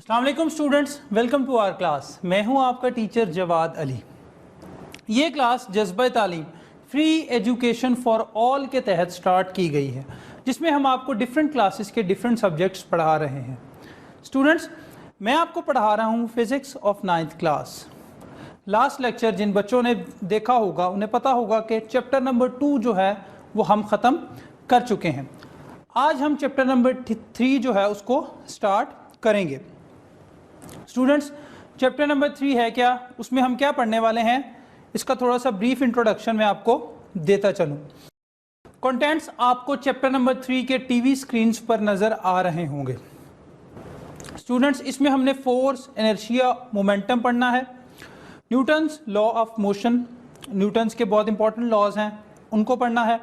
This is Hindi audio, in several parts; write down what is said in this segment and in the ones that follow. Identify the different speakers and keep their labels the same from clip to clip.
Speaker 1: अस्सलाम वालेकुम students, welcome to our class. मैं हूं आपका टीचर जवाद अली। ये क्लास जज्बा तालीम फ्री एजुकेशन फॉर ऑल के तहत स्टार्ट की गई है, जिसमें हम आपको डिफरेंट क्लासेस के डिफरेंट सब्जेक्ट्स पढ़ा रहे हैं। स्टूडेंट्स, मैं आपको पढ़ा रहा हूं physics of 9th class. Last lecture जिन बच्चों ने देखा होगा उन्हें पता होगा कि चैप्टर नंबर 2 जो है वो हम ख़त्म कर चुके हैं। आज हम चैप्टर नंबर 3 जो है उसको स्टार्ट करेंगे। स्टूडेंट्स, चैप्टर नंबर 3 है क्या, उसमें हम क्या पढ़ने वाले हैं, इसका थोड़ा सा ब्रीफ इंट्रोडक्शन मैं आपको देता चलूं। कंटेंट्स आपको चैप्टर नंबर 3 के टीवी स्क्रीन्स पर नज़र आ रहे होंगे। स्टूडेंट्स, इसमें हमने फोर्स, इनर्शिया, मोमेंटम पढ़ना है, Newton's law of motion, Newton's के बहुत इंपॉर्टेंट लॉज हैं उनको पढ़ना है।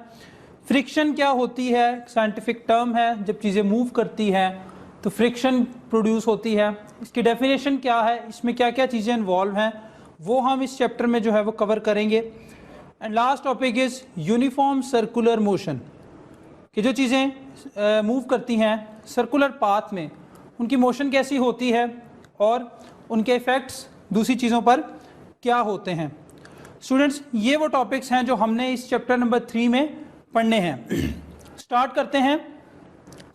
Speaker 1: फ्रिक्शन क्या होती है, साइंटिफिक टर्म है, जब चीज़ें मूव करती हैं तो फ्रिक्शन प्रोड्यूस होती है, इसकी डेफिनेशन क्या है, इसमें क्या क्या चीज़ें इन्वॉल्व हैं, वो हम इस चैप्टर में जो है वो कवर करेंगे। And last topic is uniform circular motion, कि जो चीज़ें मूव करती हैं सर्कुलर पाथ में उनकी मोशन कैसी होती है और उनके इफ़ेक्ट्स दूसरी चीज़ों पर क्या होते हैं। स्टूडेंट्स, ये वो टॉपिक्स हैं जो हमने इस चैप्टर नंबर 3 में पढ़ने हैं। स्टार्ट करते हैं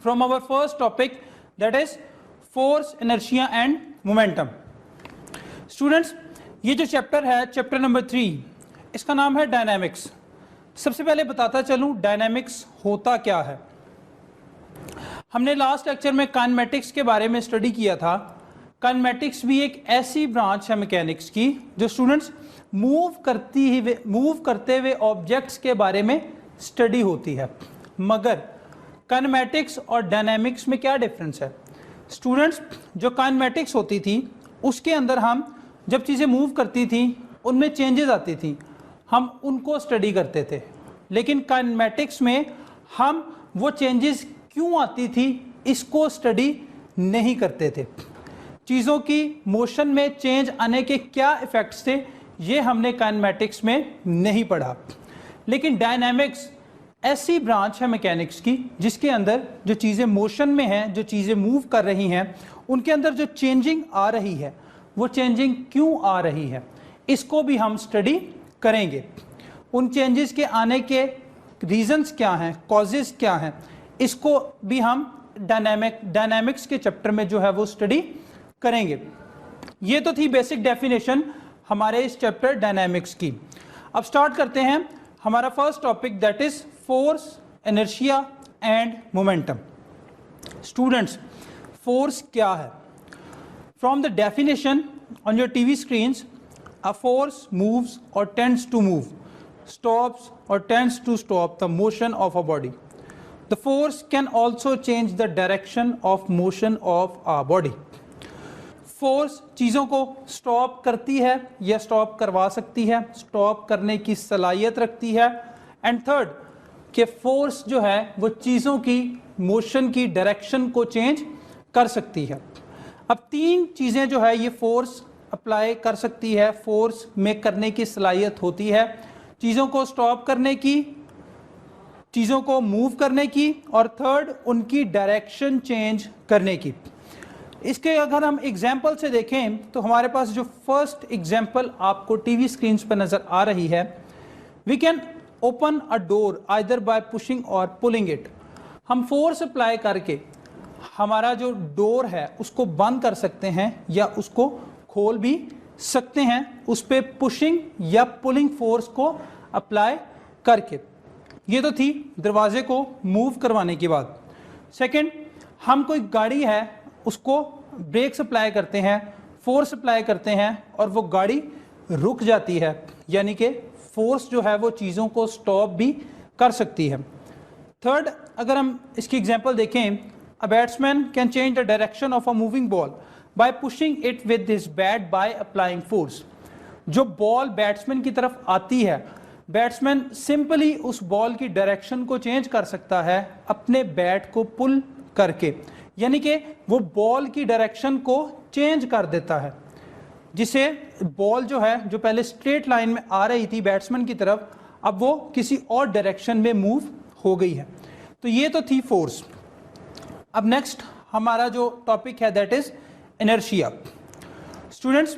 Speaker 1: from our first topic, that is force, inertia and momentum. Students, ये जो चैप्टर है, चैप्टर नंबर 3, इसका नाम है डायनामिक्स। सबसे पहले बताता चलूं डायनामिक्स होता क्या है। हमने लास्ट लेक्चर में काइनेमेटिक्स के बारे में स्टडी किया था। काइनेमेटिक्स भी एक ऐसी ब्रांच है मैकेनिक्स की जो स्टूडेंट्स मूव करते हुए ऑब्जेक्ट्स के बारे में स्टडी होती है। मगर काइनेमेटिक्स और डायनामिक्स में क्या डिफरेंस है स्टूडेंट्स? जो काइनेमेटिक्स होती थी उसके अंदर हम जब चीज़ें मूव करती थी उनमें चेंजेस आती थी, हम उनको स्टडी करते थे। लेकिन काइनेमेटिक्स में हम वो चेंजेस क्यों आती थी इसको स्टडी नहीं करते थे। चीज़ों की मोशन में चेंज आने के क्या इफ़ेक्ट्स थे ये हमने काइनेमेटिक्स में नहीं पढ़ा। लेकिन डायनामिक्स ऐसी ब्रांच है मैकेनिक्स की जिसके अंदर जो चीज़ें मोशन में हैं, जो चीज़ें मूव कर रही हैं, उनके अंदर जो चेंजिंग आ रही है वो चेंजिंग क्यों आ रही है इसको भी हम स्टडी करेंगे। उन चेंजेस के आने के रीजंस क्या हैं, कॉजेज़ क्या हैं, इसको भी हम डायनामिक्स के चैप्टर में जो है वो स्टडी करेंगे। ये तो थी बेसिक डेफिनेशन हमारे इस चैप्टर डायनामिक्स की। अब स्टार्ट करते हैं हमारा first topic, that is force, inertia and momentum. Students, force क्या है? From the definition on your TV screens, a force moves और tends to move, stops or tends to stop the motion of a body. The force can also change the direction of motion of a body. Force चीज़ों को स्टॉप करती है या स्टॉप करवा सकती है, स्टॉप करने की सलाहियत रखती है। एंड थर्ड, कि फोर्स जो है वो चीज़ों की मोशन की डायरेक्शन को चेंज कर सकती है। अब तीन चीज़ें जो है ये फोर्स अप्लाई कर सकती है, फोर्स में करने की सलाहियत होती है, चीज़ों को स्टॉप करने की, चीज़ों को मूव करने की, और थर्ड उनकी डायरेक्शन चेंज करने की। इसके अगर हम एग्जाम्पल से देखें तो हमारे पास जो फर्स्ट एग्जाम्पल आपको टीवी स्क्रीन पर नज़र आ रही है, we can open a door either by pushing or pulling it. हम फोर्स अप्लाई करके हमारा जो डोर है उसको बंद कर सकते हैं या उसको खोल भी सकते हैं, उस पर पुशिंग या पुलिंग फोर्स को अप्लाई करके। ये तो थी दरवाजे को मूव करवाने की बात। सेकंड, हम कोई गाड़ी है उसको ब्रेक्स अप्लाई करते हैं, फोर्स अप्लाई करते हैं और वो गाड़ी रुक जाती है, यानी कि फोर्स जो है वो चीज़ों को स्टॉप भी कर सकती है। थर्ड, अगर हम इसकी एग्जांपल देखें, a batsman can change the direction of a moving ball by pushing it with his bat by applying force. जो बॉल बैट्समैन की तरफ आती है, बैट्समैन सिंपली उस बॉल की डायरेक्शन को चेंज कर सकता है अपने बैट को पुल करके, यानी कि वो बॉल की डायरेक्शन को चेंज कर देता है, जिसे बॉल जो है जो पहले स्ट्रेट लाइन में आ रही थी बैट्समैन की तरफ, अब वो किसी और डायरेक्शन में मूव हो गई है। तो ये तो थी फोर्स। अब नेक्स्ट हमारा जो टॉपिक है दैट इज इनर्शिया। स्टूडेंट्स,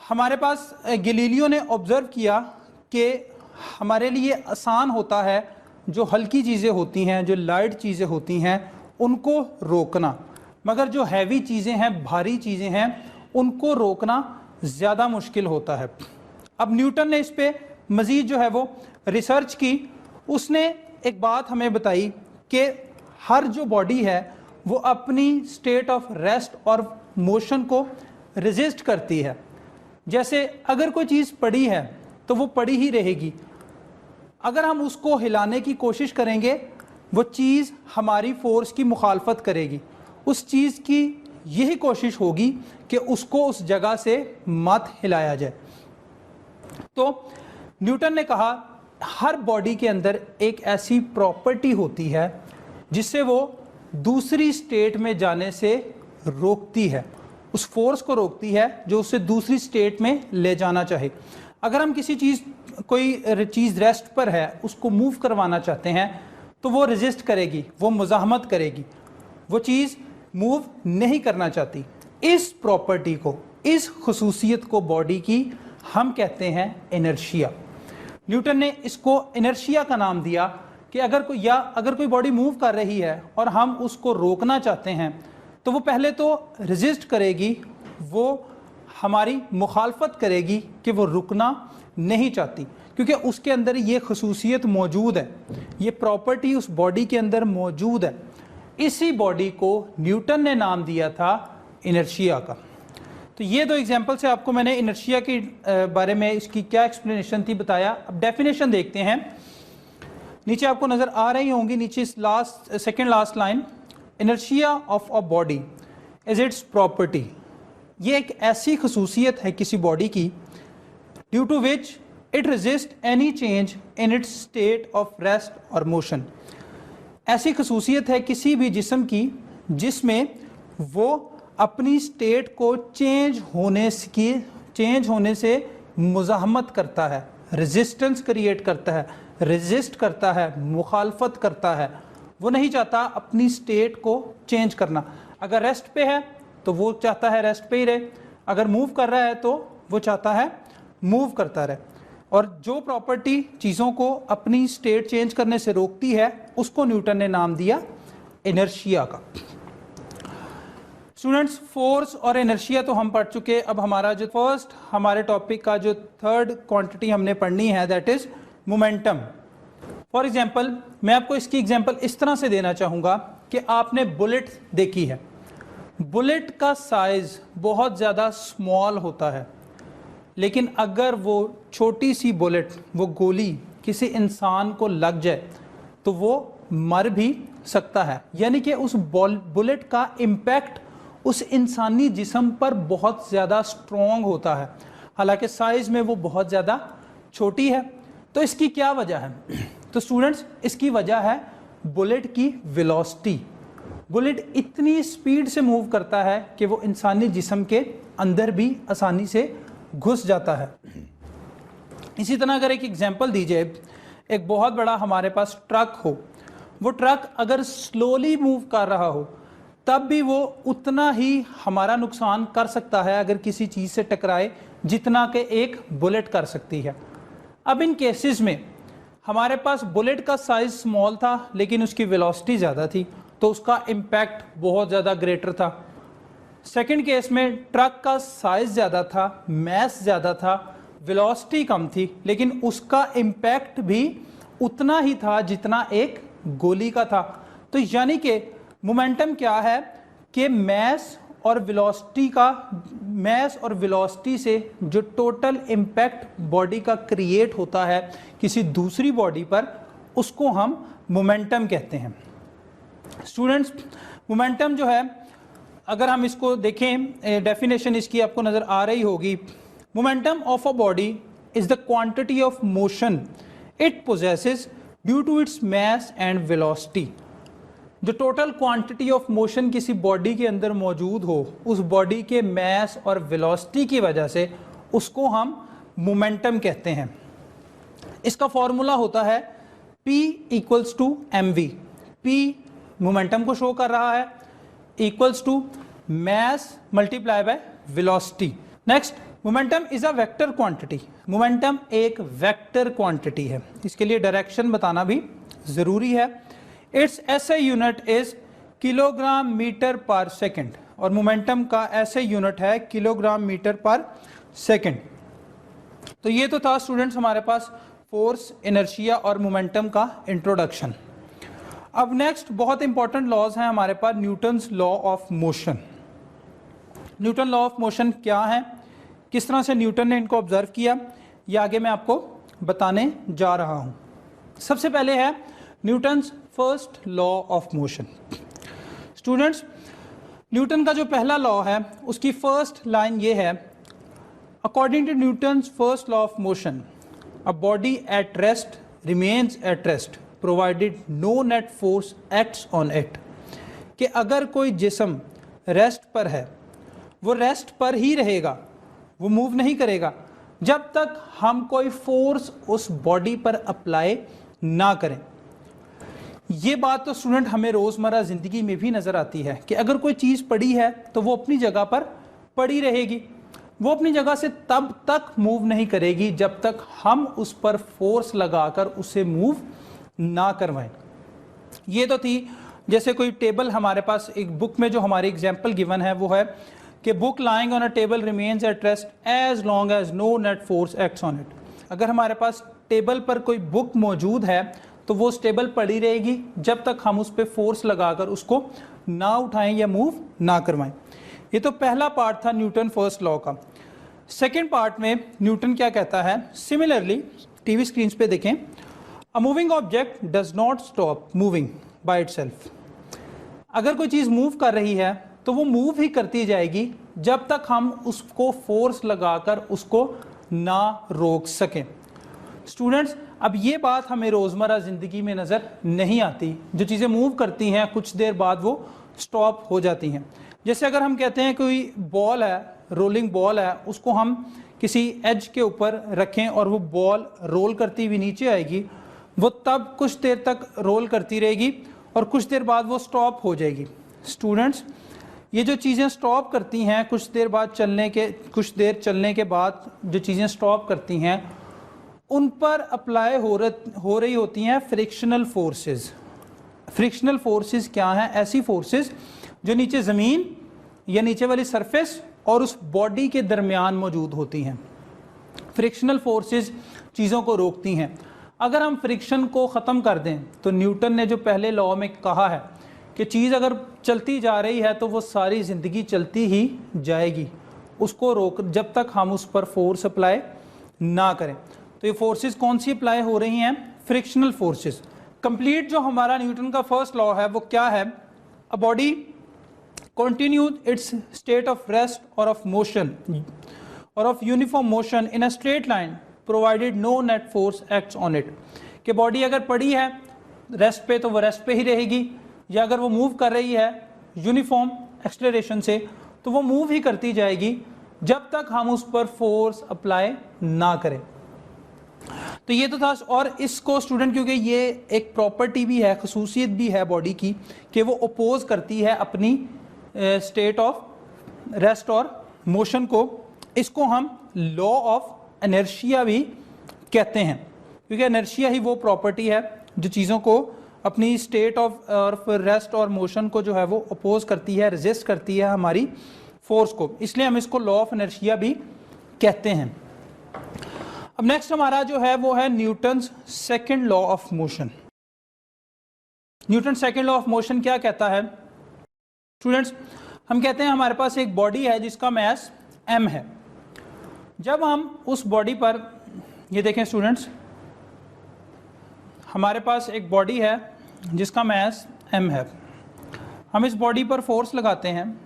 Speaker 1: हमारे पास गैलीलियो ने ऑब्जर्व किया कि हमारे लिए आसान होता है जो हल्की चीज़ें होती हैं, जो लाइट चीज़ें होती हैं, उनको रोकना, मगर जो हैवी चीज़ें हैं, भारी चीज़ें हैं, उनको रोकना ज़्यादा मुश्किल होता है। अब न्यूटन ने इस पे मज़ीद जो है वो रिसर्च की। उसने एक बात हमें बताई कि हर जो बॉडी है वो अपनी state of rest or motion को रेजिस्ट करती है। जैसे अगर कोई चीज़ पड़ी है तो वो पड़ी ही रहेगी, अगर हम उसको हिलाने की कोशिश करेंगे वो चीज़ हमारी फोर्स की मुखालफत करेगी। उस चीज़ की यही कोशिश होगी कि उसको उस जगह से मत हिलाया जाए। तो न्यूटन ने कहा हर बॉडी के अंदर एक ऐसी प्रॉपर्टी होती है जिससे वो दूसरी स्टेट में जाने से रोकती है, उस फोर्स को रोकती है जो उसे दूसरी स्टेट में ले जाना चाहे। अगर हम किसी चीज़, कोई चीज़ रेस्ट पर है, उसको मूव करवाना चाहते हैं तो वो रेजिस्ट करेगी, वो मुज़ाहमत करेगी, वो चीज़ मूव नहीं करना चाहती। इस प्रॉपर्टी को, इस खुसूसियत को बॉडी की हम कहते हैं इनर्शिया। न्यूटन ने इसको इनर्शिया का नाम दिया कि अगर कोई बॉडी मूव कर रही है और हम उसको रोकना चाहते हैं तो वो पहले तो रेजिस्ट करेगी, वो हमारी मुखालफत करेगी कि वो रुकना नहीं चाहती, क्योंकि उसके अंदर ये खसूसियत मौजूद है, ये प्रॉपर्टी उस बॉडी के अंदर मौजूद है। इसी बॉडी को न्यूटन ने नाम दिया था इनर्शिया का। तो ये दो एग्जाम्पल से आपको मैंने इनर्शिया के बारे में इसकी क्या एक्सप्लेनेशन थी बताया। अब डेफिनेशन देखते हैं, नीचे आपको नज़र आ रही होंगी, नीचे second last line, inertia of a body is its property. ये एक ऐसी खसूसियत है किसी बॉडी की due to which it resist any change in its state of rest or motion. ऐसी खसूसियत है किसी भी जिस्म की जिसमें वो अपनी स्टेट को चेंज होने से मुज़ाहमत करता है, रेजिस्टेंस क्रिएट करता है, रेजिस्ट करता है, मुखालफत करता है। वो नहीं चाहता अपनी स्टेट को चेंज करना। अगर रेस्ट पे है तो वो चाहता है रेस्ट पे ही रहे, अगर मूव कर रहा है तो वो चाहता है मूव करता रहे। और जो प्रॉपर्टी चीज़ों को अपनी स्टेट चेंज करने से रोकती है उसको न्यूटन ने नाम दिया इनर्शिया का। स्टूडेंट्स, फोर्स और इनर्शिया तो हम पढ़ चुके। अब हमारा जो फर्स्ट हमारे टॉपिक का जो थर्ड क्वांटिटी हमने पढ़नी है that is momentum. For example, मैं आपको इसकी एग्जांपल इस तरह से देना चाहूँगा कि आपने बुलेट देखी है। बुलेट का साइज़ बहुत ज़्यादा स्मॉल होता है, लेकिन अगर वो छोटी सी बुलेट, वो गोली किसी इंसान को लग जाए तो वो मर भी सकता है। यानी कि उस बुलेट का इम्पैक्ट उस इंसानी जिस्म पर बहुत ज़्यादा स्ट्रॉन्ग होता है, हालांकि साइज़ में वो बहुत ज़्यादा छोटी है। तो इसकी क्या वजह है? तो स्टूडेंट्स, इसकी वजह है बुलेट की वेलोसिटी। बुलेट इतनी स्पीड से मूव करता है कि वो इंसानी जिस्म के अंदर भी आसानी से घुस जाता है। इसी तरह अगर एक एग्जांपल दीजिए, एक बहुत बड़ा हमारे पास ट्रक हो, वो ट्रक अगर स्लोली मूव कर रहा हो तब भी वो उतना ही हमारा नुकसान कर सकता है अगर किसी चीज़ से टकराए जितना कि एक बुलेट कर सकती है। अब इन केसेस में हमारे पास बुलेट का साइज़ स्मॉल था लेकिन उसकी वेलोसिटी ज़्यादा थी, तो उसका इम्पैक्ट बहुत ज़्यादा ग्रेटर था। सेकंड केस में ट्रक का साइज़ ज़्यादा था, मैस ज़्यादा था, वेलोसिटी कम थी, लेकिन उसका इम्पैक्ट भी उतना ही था जितना एक गोली का था। तो यानी कि मोमेंटम क्या है कि मैस और वेलोसिटी से जो टोटल इम्पैक्ट बॉडी का क्रिएट होता है किसी दूसरी बॉडी पर, उसको हम मोमेंटम कहते हैं। स्टूडेंट्स, मोमेंटम जो है, अगर हम इसको देखें, डेफिनेशन इसकी आपको नज़र आ रही होगी। Momentum of a body is the quantity of motion it possesses due to its mass and velocity. जो टोटल क्वांटिटी ऑफ मोशन किसी बॉडी के अंदर मौजूद हो, उस बॉडी के मैस और वेलोसिटी की वजह से उसको हम मोमेंटम कहते हैं। इसका फॉर्मूला होता है P = mv। P मोमेंटम को शो कर रहा है, equals to mass multiply by velocity. Next, momentum is a vector quantity. momentum एक वेक्टर क्वांटिटी है, इसके लिए डायरेक्शन बताना भी ज़रूरी है. Its SI unit is kilogram metre per second, और मोमेंटम का SI यूनिट है किलोग्राम मीटर पर सेकेंड. तो ये तो था स्टूडेंट्स हमारे पास फोर्स, इनर्शिया और मोमेंटम का इंट्रोडक्शन. अब नेक्स्ट बहुत इंपॉर्टेंट लॉज हैं हमारे पास, Newton's law of motion. Newton law of motion क्या है, किस तरह से न्यूटन ने इनको ऑब्जर्व किया, ये आगे मैं आपको बताने जा रहा हूँ. सबसे पहले है Newton's first law of motion. Students, Newton का जो पहला लॉ है उसकी फर्स्ट लाइन ये है, according to Newton's first law of motion, a body at rest remains at rest provided no net force acts on it. कि अगर कोई जिस्म रेस्ट पर है, वो रेस्ट पर ही रहेगा, वो मूव नहीं करेगा जब तक हम कोई फोर्स उस बॉडी पर अप्लाई ना करें. ये बात तो स्टूडेंट हमें रोज़मर्रा ज़िंदगी में भी नज़र आती है कि अगर कोई चीज़ पड़ी है तो वो अपनी जगह पर पड़ी रहेगी, वो अपनी जगह से तब तक मूव नहीं करेगी जब तक हम उस पर फोर्स लगाकर उसे मूव ना करवाएं. ये तो थी, जैसे कोई टेबल हमारे पास एक बुक में जो हमारी एग्जाम्पल गिवन है वो है कि book lying on a table remains at rest as long as no net force acts on it. अगर हमारे पास टेबल पर कोई बुक मौजूद है तो वो उस टेबल पड़ी रहेगी जब तक हम उस पर फोर्स लगाकर उसको ना उठाएं या मूव ना करवाएं. ये तो पहला पार्ट था न्यूटन फर्स्ट लॉ का. सेकेंड पार्ट में न्यूटन क्या कहता है, सिमिलरली टीवी स्क्रीन पे देखें, a moving object does not stop moving by itself. अगर कोई चीज़ मूव कर रही है तो वो मूव ही करती जाएगी जब तक हम उसको फोर्स लगाकर उसको ना रोक सकें. स्टूडेंट्स, अब ये बात हमें रोज़मर्रा ज़िंदगी में नज़र नहीं आती. जो चीज़ें मूव करती हैं कुछ देर बाद वो स्टॉप हो जाती हैं. जैसे अगर हम कहते हैं कोई बॉल है, रोलिंग बॉल है, उसको हम किसी एज के ऊपर रखें और वो बॉल रोल करती हुई नीचे आएगी, वो तब कुछ देर तक रोल करती रहेगी और कुछ देर बाद वो स्टॉप हो जाएगी. स्टूडेंट्स, ये जो चीज़ें स्टॉप करती हैं कुछ देर चलने के बाद जो चीज़ें स्टॉप करती हैं उन पर अप्लाई हो रही होती हैं फ्रिक्शनल फोर्सेस. फ्रिक्शनल फोर्सेस क्या हैं? ऐसी फोर्सेस जो नीचे ज़मीन या नीचे वाली सरफेस और उस बॉडी के दरमियान मौजूद होती हैं. फ्रिक्शनल फोर्सेस चीज़ों को रोकती हैं. अगर हम फ्रिक्शन को ख़त्म कर दें तो न्यूटन ने जो पहले लॉ में कहा है कि चीज़ अगर चलती जा रही है तो वो सारी ज़िंदगी चलती ही जाएगी, उसको रोक जब तक हम उस पर फोर्स अप्लाई ना करें. तो ये फोर्सेस कौन सी अप्लाई हो रही हैं? Frictional forces. कंप्लीट जो हमारा न्यूटन का फर्स्ट लॉ है वो क्या है? A body continues its state of rest or of motion or of uniform motion in a straight line provided no net force acts on it. कि बॉडी अगर पड़ी है रेस्ट पे तो वो रेस्ट पे ही रहेगी, या अगर वो मूव कर रही है यूनिफॉर्म एक्सलरेशन से तो वो मूव ही करती जाएगी जब तक हम उस पर फोर्स अप्लाई ना करें. तो ये तो था. और इसको स्टूडेंट, क्योंकि ये एक प्रॉपर्टी भी है, खसूसियत भी है बॉडी की कि वो अपोज करती है अपनी state of rest or motion को, इसको हम लॉ ऑफ इनर्शिया भी कहते हैं, क्योंकि इनर्शिया ही वो प्रॉपर्टी है जो चीज़ों को अपनी स्टेट ऑफ और रेस्ट और मोशन को जो है वो अपोज करती है, रेजिस्ट करती है हमारी फोर्स को, इसलिए हम इसको लॉ ऑफ इनर्शिया भी कहते हैं. अब नेक्स्ट हमारा जो है वो है Newton's second law of motion. Newton second law of motion क्या कहता है? स्टूडेंट्स, हम कहते हैं हमारे पास एक बॉडी है जिसका मैस m है. जब हम उस बॉडी पर, ये देखें स्टूडेंट्स, हमारे पास एक बॉडी है जिसका मैस m है. हम इस बॉडी पर फोर्स लगाते हैं,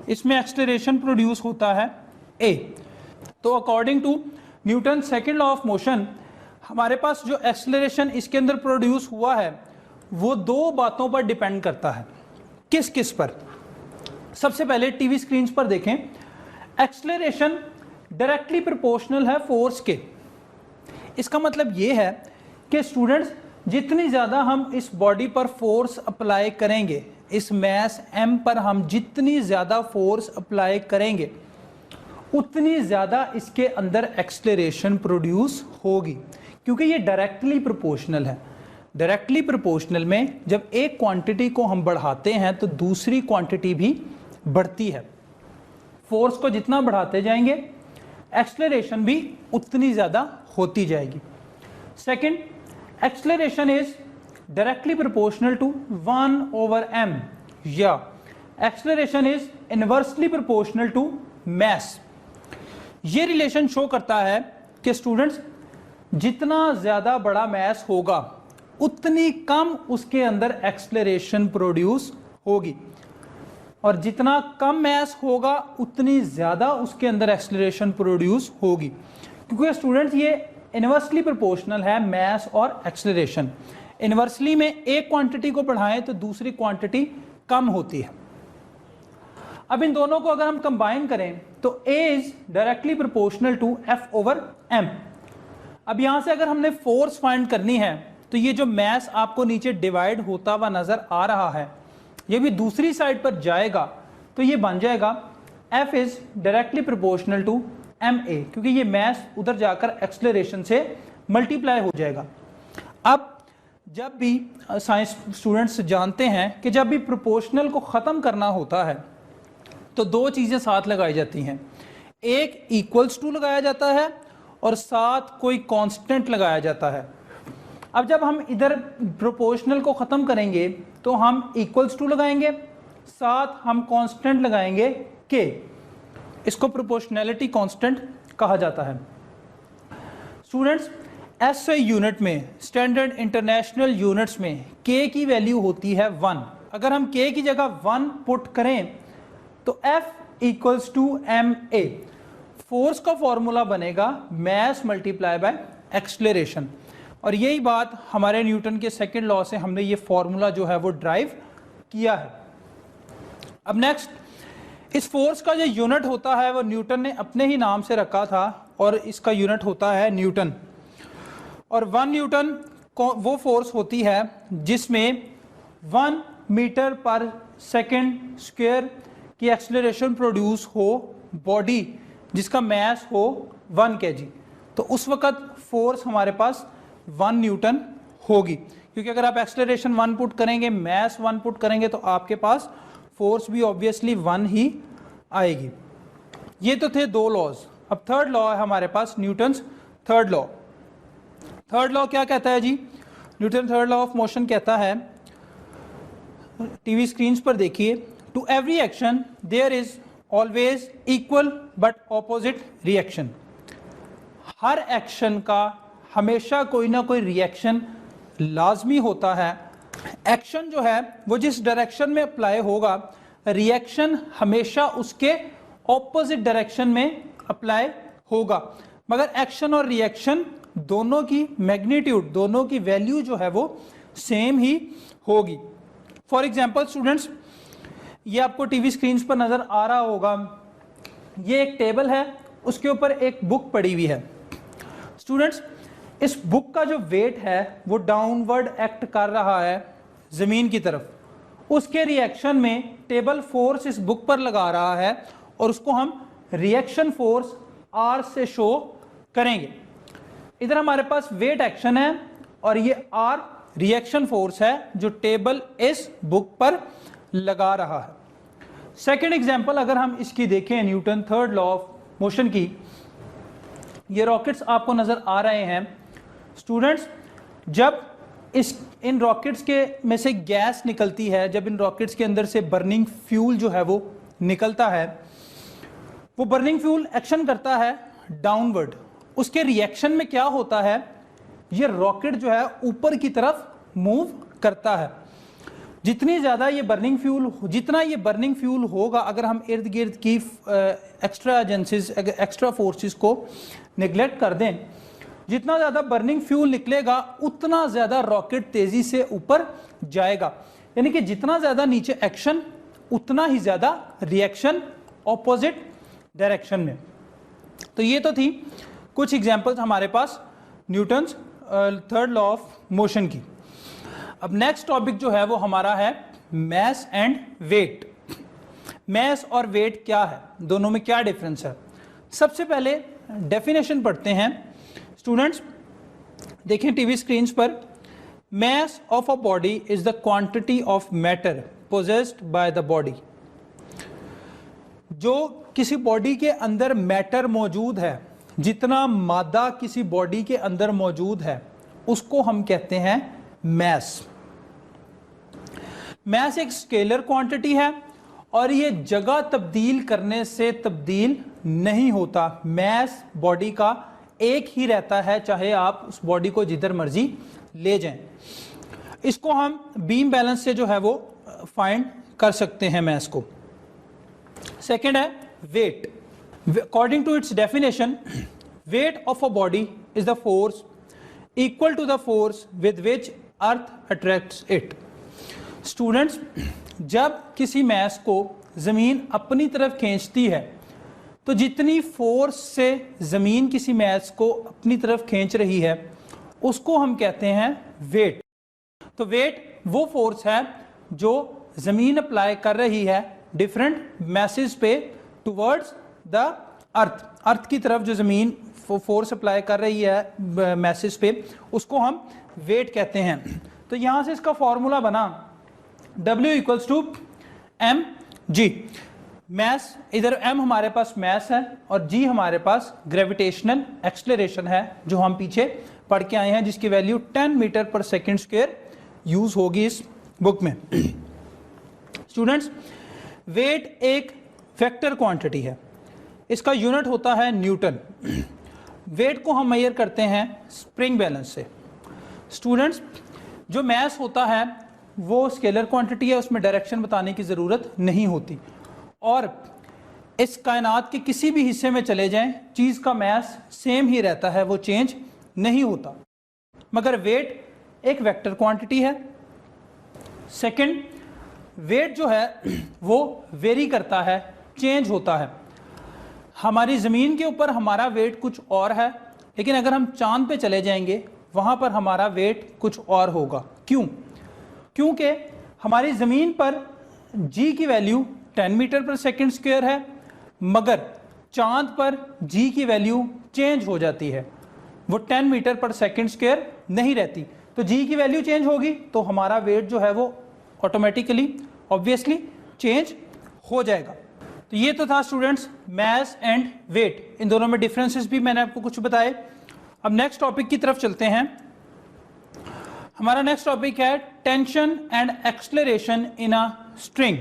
Speaker 1: इसमें एक्सेलरेशन प्रोड्यूस होता है a. तो according to Newton second law of motion हमारे पास जो एक्सेलरेशन इसके अंदर प्रोड्यूस हुआ है वो दो बातों पर डिपेंड करता है. किस किस पर? सबसे पहले टीवी स्क्रीन पर देखें, एक्सेलरेशन डायरेक्टली प्रोपोर्शनल है फोर्स के. इसका मतलब ये है कि स्टूडेंट्स, जितनी ज़्यादा हम इस बॉडी पर फोर्स अप्लाई करेंगे, इस मैस m पर हम जितनी ज़्यादा फोर्स अप्लाई करेंगे उतनी ज़्यादा इसके अंदर एक्सेलरेशन प्रोड्यूस होगी, क्योंकि ये डायरेक्टली प्रोपोर्शनल है। डायरेक्टली प्रोपोर्शनल में जब एक क्वांटिटी को हम बढ़ाते हैं तो दूसरी क्वांटिटी भी बढ़ती है। फोर्स को जितना बढ़ाते जाएंगे एक्सेलरेशन भी उतनी ज़्यादा होती जाएगी। Second, acceleration is directly proportional to 1/m या acceleration is inversely proportional to mass. ये रिलेशन शो करता है कि स्टूडेंट्स जितना ज़्यादा बड़ा मास होगा उतनी कम उसके अंदर एक्सेलरेशन प्रोड्यूस होगी, और जितना कम मास होगा उतनी ज़्यादा उसके अंदर एक्सेलरेशन प्रोड्यूस होगी, क्योंकि स्टूडेंट्स ये इनवर्सली प्रोपोर्शनल है मास और एक्सेलरेशन। इनवर्सली में एक क्वांटिटी को बढ़ाएं तो दूसरी क्वांटिटी कम होती है। अब इन दोनों को अगर हम कंबाइन करें तो A is directly proportional to F/m। अब यहां से अगर हमने फोर्स फाइंड करनी है तो ये जो मास आपको नीचे डिवाइड होता हुआ नजर आ रहा है ये भी दूसरी साइड पर जाएगा, तो ये बन जाएगा F is directly proportional to ma, क्योंकि ये मास उधर जाकर एक्सेलरेशन से मल्टीप्लाई हो जाएगा। अब जब भी साइंस स्टूडेंट्स जानते हैं कि जब भी प्रोपोर्शनल को ख़त्म करना होता है तो दो चीज़ें साथ लगाई जाती हैं, एक इक्वल्स टू लगाया जाता है और साथ कोई कांस्टेंट लगाया जाता है। अब जब हम इधर प्रोपोर्शनल को ख़त्म करेंगे तो हम इक्वल्स टू लगाएंगे, साथ हम कांस्टेंट लगाएंगे के। इसको प्रोपोर्शनैलिटी कांस्टेंट कहा जाता है। स्टूडेंट्स SI यूनिट में, स्टैंडर्ड इंटरनेशनल यूनिट्स में K की वैल्यू होती है 1। अगर हम K की जगह 1 पुट करें तो F equals to ma। Force का फॉर्मूला बनेगा मास मल्टीप्लाई बाय एक्सेलरेशन, और यही बात हमारे न्यूटन के सेकंड लॉ से हमने ये फॉर्मूला जो है वो ड्राइव किया है। अब नेक्स्ट, इस फोर्स का जो यूनिट होता है वो न्यूटन ने अपने ही नाम से रखा था और इसका यूनिट होता है न्यूटन। और 1 न्यूटन वो फोर्स होती है जिसमें 1 मीटर पर सेकेंड स्क्वायर की एक्सेलरेशन प्रोड्यूस हो बॉडी जिसका मास हो 1 kg, तो उस वक्त फोर्स हमारे पास 1 न्यूटन होगी, क्योंकि अगर आप एक्सेलरेशन 1 पुट करेंगे, मास 1 पुट करेंगे तो आपके पास फोर्स भी ऑब्वियसली 1 ही आएगी। ये तो थे दो लॉज। अब थर्ड लॉ है हमारे पास, Newton's third law. Third law क्या कहता है जी? Newton third law of motion कहता है, टीवी स्क्रीन पर देखिए, to every action there is always equal but opposite reaction. हर एक्शन का हमेशा कोई ना कोई रिएक्शन लाजमी होता है। एक्शन जो है वो जिस डायरेक्शन में अप्लाई होगा, रिएक्शन हमेशा उसके ऑपोजिट डायरेक्शन में अप्लाई होगा, मगर एक्शन और रिएक्शन दोनों की मैग्नीट्यूड, दोनों की वैल्यू जो है वो सेम ही होगी। फॉर एग्जांपल स्टूडेंट्स, ये आपको टीवी स्क्रीन पर नज़र आ रहा होगा, ये एक टेबल है, उसके ऊपर एक बुक पड़ी हुई है। स्टूडेंट्स, इस बुक का जो वेट है वो डाउनवर्ड एक्ट कर रहा है ज़मीन की तरफ, उसके रिएक्शन में टेबल फोर्स इस बुक पर लगा रहा है और उसको हम रिएक्शन फोर्स R से शो करेंगे। इधर हमारे पास वेट एक्शन है और ये R रिएक्शन फोर्स है जो टेबल इस बुक पर लगा रहा है। सेकेंड एग्जाम्पल अगर हम इसकी देखें, Newton third law of motion की, ये रॉकेट्स आपको नज़र आ रहे हैं। स्टूडेंट्स, जब इन रॉकेट्स के में से गैस निकलती है, जब इन रॉकेट्स के अंदर से बर्निंग फ्यूल जो है वो निकलता है, वो बर्निंग फ्यूल एक्शन करता है डाउनवर्ड। उसके रिएक्शन में क्या होता है, ये रॉकेट जो है ऊपर की तरफ मूव करता है। जितना ये बर्निंग फ्यूल होगा, अगर हम इर्द गिर्द की एक्स्ट्रा एजेंसीज, एक्स्ट्रा फोर्सेस को निगलेक्ट कर दें, जितना ज़्यादा बर्निंग फ्यूल निकलेगा उतना ज़्यादा रॉकेट तेज़ी से ऊपर जाएगा। यानी कि जितना ज़्यादा नीचे एक्शन उतना ही ज़्यादा रिएक्शन ऑपोजिट डायरेक्शन में। तो ये तो थी कुछ एग्जांपल्स हमारे पास Newton's third law of motion की। अब नेक्स्ट टॉपिक जो है वो हमारा है मैस एंड वेट। मैस और वेट क्या है, दोनों में क्या डिफरेंस है? सबसे पहले डेफिनेशन पढ़ते हैं स्टूडेंट्स। देखें टीवी स्क्रीन पर, mass of a body is the quantity of matter possessed by the body. जो किसी बॉडी के अंदर मैटर मौजूद है, जितना मादा किसी बॉडी के अंदर मौजूद है, उसको हम कहते हैं मैस। मैस एक स्केलर क्वांटिटी है और ये जगह तब्दील करने से तब्दील नहीं होता। मैस बॉडी का एक ही रहता है, चाहे आप उस बॉडी को जिधर मर्जी ले जाएं। इसको हम बीम बैलेंस से जो है वो फाइंड कर सकते हैं मैस को। सेकंड है weight. According to its definition, weight of a body is the force equal to the force with which earth attracts it. Students, जब किसी मैस को ज़मीन अपनी तरफ खींचती है तो जितनी फोर्स से ज़मीन किसी मैस को अपनी तरफ खींच रही है उसको हम कहते हैं वेट। तो वेट वो फोर्स है जो ज़मीन अप्लाई कर रही है डिफरेंट मैसेज पे टुवर्ड्स द अर्थ। अर्थ की तरफ जो ज़मीन फोर्स अप्लाई कर रही है मैसेज पे, उसको हम वेट कहते हैं। तो यहाँ से इसका फॉर्मूला बना W equals to m g. Mass, इधर m हमारे पास मैस है और g हमारे पास ग्रेविटेशनल एक्सलेरेशन है, जो हम पीछे पढ़ के आए हैं, जिसकी value 10 metre per second square use होगी इस बुक में। स्टूडेंट्स, वेट एक वेक्टर क्वांटिटी है, इसका यूनिट होता है न्यूटन। वेट को हम मेजर करते हैं स्प्रिंग बैलेंस से। स्टूडेंट्स, जो मैस होता है वो स्केलर क्वांटिटी है, उसमें डायरेक्शन बताने की ज़रूरत नहीं होती, और इस कायनात के किसी भी हिस्से में चले जाएं, चीज़ का मैस सेम ही रहता है, वो चेंज नहीं होता। मगर वेट एक वेक्टर क्वांटिटी है। सेकंड, वेट जो है वो वेरी करता है, चेंज होता है। हमारी ज़मीन के ऊपर हमारा वेट कुछ और है, लेकिन अगर हम चांद पे चले जाएंगे वहाँ पर हमारा वेट कुछ और होगा। क्यों? क्योंकि हमारी ज़मीन पर g की value 10 metre per second square है, मगर चांद पर g की वैल्यू चेंज हो जाती है, वो 10 मीटर पर सेकेंड स्क्वायर नहीं रहती। तो g की वैल्यू चेंज होगी तो हमारा वेट जो है वो ऑटोमेटिकली ऑब्वियसली चेंज हो जाएगा। तो ये तो था स्टूडेंट्स मैस एंड वेट, इन दोनों में डिफरेंसेस भी मैंने आपको कुछ बताए। अब नेक्स्ट टॉपिक की तरफ चलते हैं। हमारा नेक्स्ट टॉपिक है tension and acceleration in a string.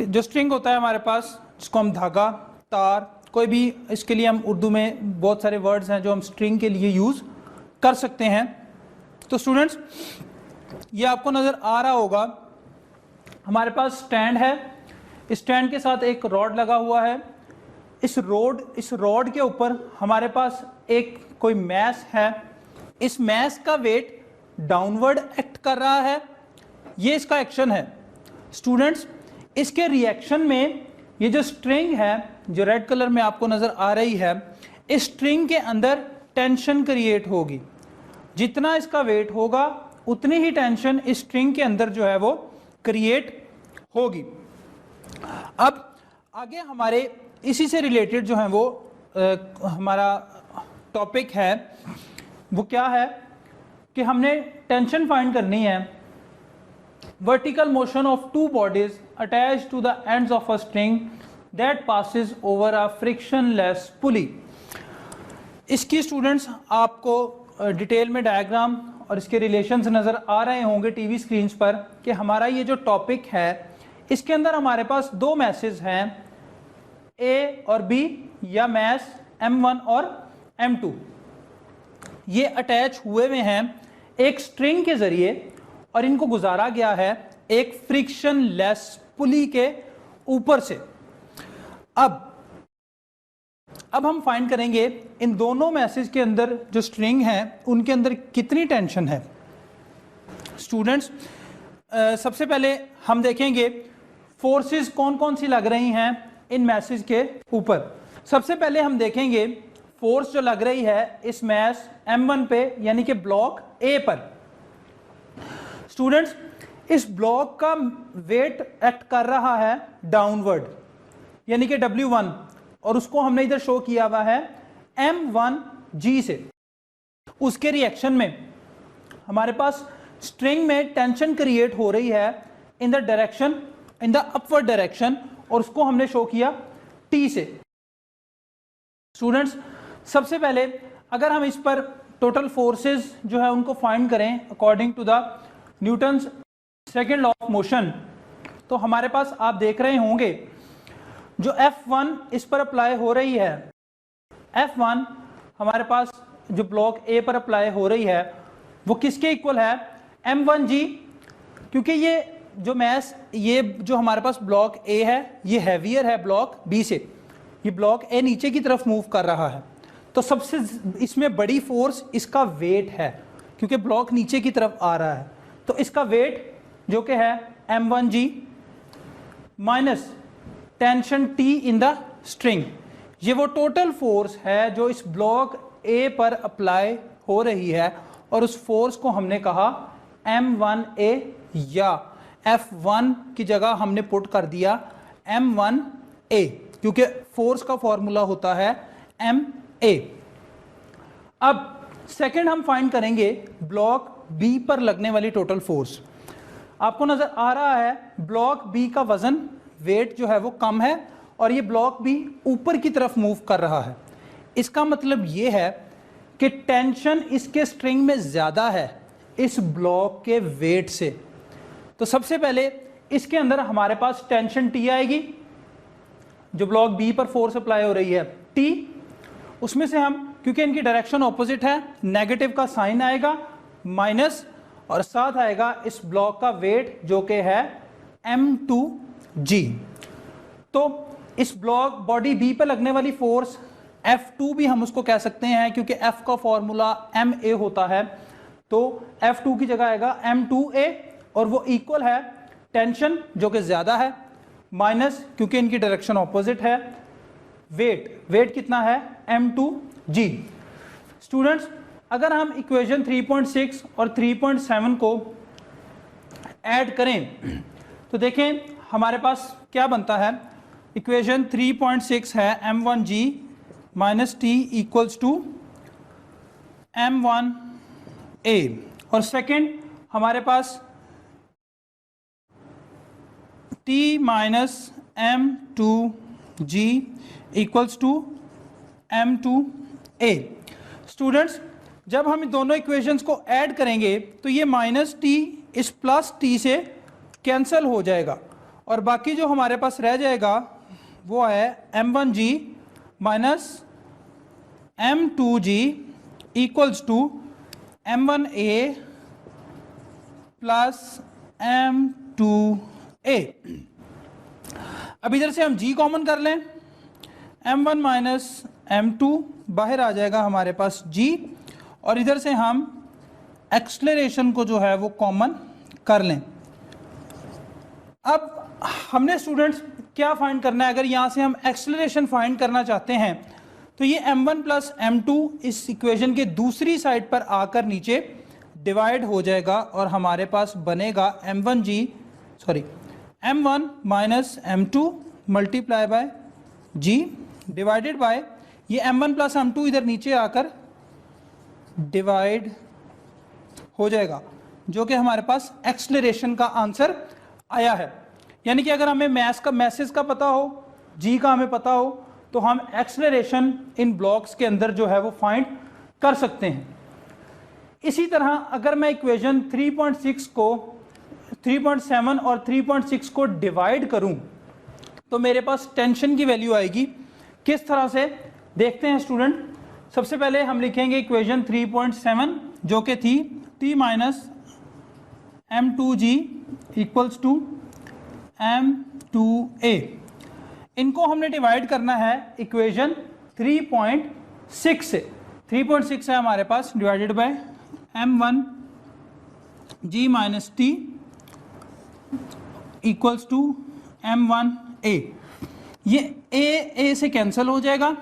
Speaker 1: जो स्ट्रिंग होता है हमारे पास, जिसको हम धागा, तार, कोई भी, इसके लिए हम उर्दू में बहुत सारे वर्ड्स हैं जो हम स्ट्रिंग के लिए यूज़ कर सकते हैं। तो स्टूडेंट्स, ये आपको नज़र आ रहा होगा, हमारे पास स्टैंड है, स्टैंड के साथ एक रॉड लगा हुआ है। इस रॉड के ऊपर हमारे पास एक कोई मैस है। इस मैस का वेट डाउनवर्ड एक्ट कर रहा है, ये इसका एक्शन है। स्टूडेंट्स, इसके रिएक्शन में ये जो स्ट्रिंग है, जो रेड कलर में आपको नज़र आ रही है, इस स्ट्रिंग के अंदर टेंशन क्रिएट होगी। जितना इसका वेट होगा उतनी ही टेंशन इस स्ट्रिंग के अंदर जो है वो क्रिएट होगी। अब आगे हमारे इसी से रिलेटेड जो है वो हमारा टॉपिक है, वो क्या है कि हमने टेंशन फाइंड करनी है। Vertical motion of two bodies attached to the ends of a string that passes over a frictionless pulley. इसकी स्टूडेंट्स आपको डिटेल में डायग्राम और इसके रिलेशंस नज़र आ रहे होंगे टीवी स्क्रीन्स पर, कि हमारा ये जो टॉपिक है इसके अंदर हमारे पास दो मैसेज हैं, ए और बी, या मैस M1 और M2। ये अटैच हुए हुए हैं एक स्ट्रिंग के ज़रिए और इनको गुजारा गया है एक फ्रिक्शनलेस पुली के ऊपर से। अब हम फाइंड करेंगे इन दोनों मैसेज के अंदर जो स्ट्रिंग है उनके अंदर कितनी टेंशन है। स्टूडेंट्स, सबसे पहले हम देखेंगे फोर्सेस कौन कौन सी लग रही हैं इन मैसेज के ऊपर। सबसे पहले हम देखेंगे फोर्स जो लग रही है इस मैस M1 पे, यानी कि ब्लॉक A पर। स्टूडेंट्स, इस ब्लॉक का वेट एक्ट कर रहा है डाउनवर्ड, यानी कि W1, और उसको हमने इधर शो किया हुआ है M1G से। उसके रिएक्शन में हमारे पास स्ट्रिंग में टेंशन क्रिएट हो रही है in the direction, in the upward direction, और उसको हमने शो किया T से। स्टूडेंट्स, सबसे पहले अगर हम इस पर टोटल फोर्सेस जो है उनको फाइंड करें according to the Newton's second law of motion, तो हमारे पास आप देख रहे होंगे जो F1 इस पर अप्लाई हो रही है, F1 हमारे पास जो ब्लॉक A पर अप्लाई हो रही है वो किसके इक्वल है? M1G, क्योंकि ये जो मैस, ये जो हमारे पास ब्लॉक A है ये हैवियर है ब्लॉक B से, ये ब्लॉक A नीचे की तरफ मूव कर रहा है, तो सबसे इसमें बड़ी फोर्स इसका वेट है क्योंकि ब्लॉक नीचे की तरफ आ रहा है, तो इसका वेट जो कि है M1G minus tension T in the string, ये वो टोटल फोर्स है जो इस ब्लॉक A पर अप्लाई हो रही है, और उस फोर्स को हमने कहा M1A, या F1 की जगह हमने पुट कर दिया M1A, क्योंकि फोर्स का फॉर्मूला होता है MA। अब सेकंड हम फाइंड करेंगे ब्लॉक B पर लगने वाली टोटल फोर्स। आपको नजर आ रहा है ब्लॉक B का वजन, वेट जो है वो कम है, और ये ब्लॉक B ऊपर की तरफ मूव कर रहा है। इसका मतलब ये है कि टेंशन इसके स्ट्रिंग में ज़्यादा है इस ब्लॉक के वेट से। तो सबसे पहले इसके अंदर हमारे पास टेंशन T आएगी, जो ब्लॉक B पर फोर्स अप्लाई हो रही है T, उसमें से हम, क्योंकि इनकी डायरेक्शन ऑपोजिट है, नेगेटिव का साइन आएगा माइनस, और साथ आएगा इस ब्लॉक का वेट जो कि है M2G। तो इस ब्लॉक बॉडी B पर लगने वाली फोर्स F2 भी हम उसको कह सकते हैं, क्योंकि F का फॉर्मूला MA होता है, तो F2 की जगह आएगा M2A, और वो इक्वल है टेंशन जो कि ज़्यादा है माइनस, क्योंकि इनकी डायरेक्शन ऑपोजिट है, वेट कितना है M2G। स्टूडेंट्स, अगर हम इक्वेशन 3.6 और 3.7 को ऐड करें तो देखें हमारे पास क्या बनता है। इक्वेशन 3.6 है M1G minus T equals to M1A, और सेकेंड हमारे पास T minus M2G equals to M2A। Students, जब हम इन दोनों इक्वेशंस को ऐड करेंगे तो ये माइनस T इस प्लस T से कैंसिल हो जाएगा, और बाकी जो हमारे पास रह जाएगा वो है M1G minus M2G equals to M1A plus M2A। अब इधर से हम G कॉमन कर लें, M1 माइनस M2 बाहर आ जाएगा हमारे पास G, और इधर से हम एक्सलेरेशन को जो है वो कॉमन कर लें। अब हमने स्टूडेंट्स क्या फाइंड करना है? अगर यहाँ से हम एक्सलेरेशन फाइंड करना चाहते हैं तो ये M1 प्लस M2 इस इक्वेशन के दूसरी साइड पर आकर नीचे डिवाइड हो जाएगा, और हमारे पास बनेगा M1 minus M2 multiply bye G divided by ये M1 प्लस M2 इधर नीचे आकर डिवाइड हो जाएगा, जो कि हमारे पास एक्सलेरेशन का आंसर आया है। यानी कि अगर हमें मैसेज का पता हो, G का हमें पता हो, तो हम एक्सलेरेशन इन ब्लॉक्स के अंदर जो है वो फाइंड कर सकते हैं। इसी तरह अगर मैं इक्वेशन 3.6 को 3.7 और 3.6 को डिवाइड करूं तो मेरे पास टेंशन की वैल्यू आएगी। किस तरह से देखते हैं स्टूडेंट। सबसे पहले हम लिखेंगे इक्वेशन 3.7 जो कि थी T minus M2G equals to M2A। इनको हमने डिवाइड करना है इक्वेशन 3.6 से। 3.6 है हमारे पास, divided by M1G minus T equals to M1A। ये A से कैंसिल हो जाएगा।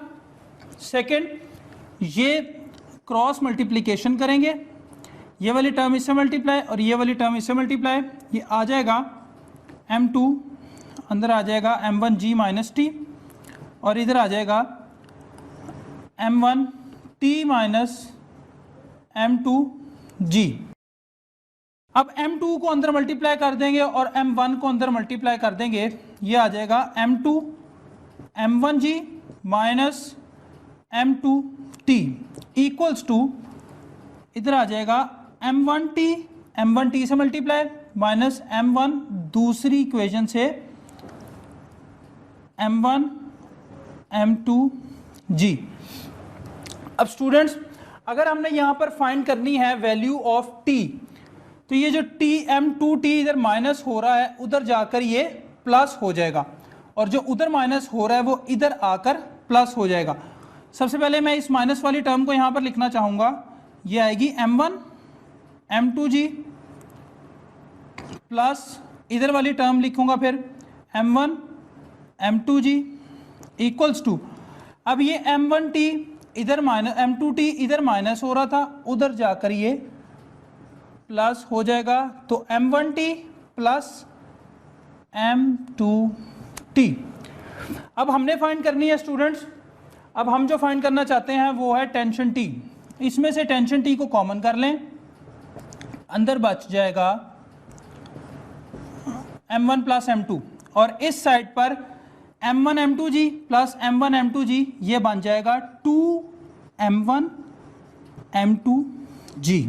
Speaker 1: सेकंड, ये क्रॉस मल्टीप्लिकेशन करेंगे, ये वाली टर्म इससे मल्टीप्लाई और ये वाली टर्म इससे मल्टीप्लाई, ये आ जाएगा m2, अंदर आ जाएगा m1g माइनस टी, और इधर आ जाएगा m1t माइनस m2g। अब m2 को अंदर मल्टीप्लाई कर देंगे और m1 को अंदर मल्टीप्लाई कर देंगे, ये आ जाएगा m2 m1g minus m2t equals to, इधर आ जाएगा m1t से मल्टीप्लाई माइनस m1 दूसरी इक्वेशन से m1 m2g। अब स्टूडेंट्स अगर हमने यहाँ पर फाइंड करनी है वैल्यू ऑफ t, तो ये जो t m2t इधर माइनस हो रहा है उधर जाकर ये प्लस हो जाएगा, और जो उधर माइनस हो रहा है वो इधर आकर प्लस हो जाएगा। सबसे पहले मैं इस माइनस वाली टर्म को यहाँ पर लिखना चाहूँगा, ये आएगी m1 m2g प्लस इधर वाली टर्म लिखूँगा फिर m1 m2g इक्वल्स टू, अब ये m1t इधर माइनस m2t इधर माइनस हो रहा था, उधर जाकर ये प्लस हो जाएगा, तो m1t प्लस m2t। अब हमने फाइंड करनी है स्टूडेंट्स, अब हम जो फाइंड करना चाहते हैं वो है टेंशन t। इसमें से टेंशन t को कॉमन कर लें, अंदर बच जाएगा m1 प्लस m2, और इस साइड पर m1 m2g plus m1 m2g ये बन जाएगा 2m1 m2g।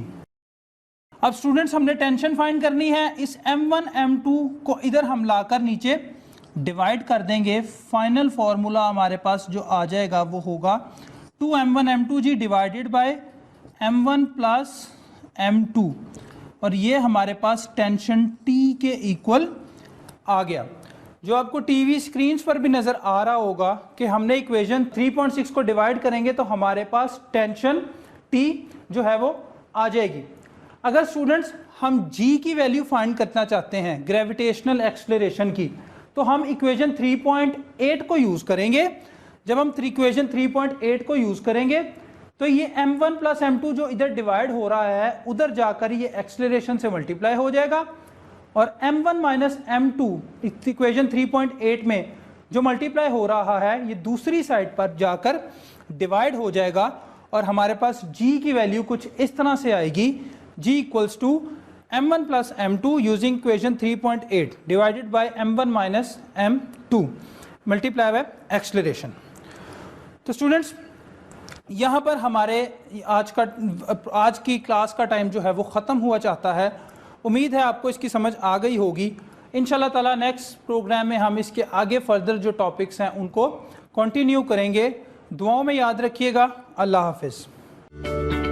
Speaker 1: अब स्टूडेंट्स हमने टेंशन फाइंड करनी है, इस m1 m2 को इधर हम लाकर नीचे डिवाइड कर देंगे, फाइनल फॉर्मूला हमारे पास जो आ जाएगा वो होगा 2m1 m2g divided by m1 plus m2, और ये हमारे पास टेंशन t के इक्वल आ गया। जो आपको टीवी स्क्रीन्स पर भी नज़र आ रहा होगा कि हमने इक्वेशन 3.6 को डिवाइड करेंगे तो हमारे पास टेंशन T जो है वो आ जाएगी। अगर स्टूडेंट्स हम G की वैल्यू फाइंड करना चाहते हैं ग्रेविटेशनल एक्सेलरेशन की, तो हम इक्वेशन 3.8 को यूज़ करेंगे। जब हम इक्वेशन 3.8 को यूज़ करेंगे तो ये m1 प्लस m2 जो इधर डिवाइड हो रहा है उधर जाकर ये एक्सेलरेशन से मल्टीप्लाई हो जाएगा, और m1 माइनस m2 इक्वेशन 3.8 में जो मल्टीप्लाई हो रहा है ये दूसरी साइड पर जाकर डिवाइड हो जाएगा, और हमारे पास g की वैल्यू कुछ इस तरह से आएगी, g इक्वल्स टू m1 plus m2 using equation 3.8 divided by m1 minus m2 multiply by acceleration. तो स्टूडेंट्स यहाँ पर हमारे आज की क्लास का टाइम जो है वो ख़त्म हुआ चाहता है। उम्मीद है आपको इसकी समझ आ गई होगी। इंशाल्लाह ताला नेक्स्ट प्रोग्राम में हम इसके आगे फर्दर जो टॉपिक्स हैं उनको कंटिन्यू करेंगे। दुआओं में याद रखिएगा। अल्लाह हाफिज़।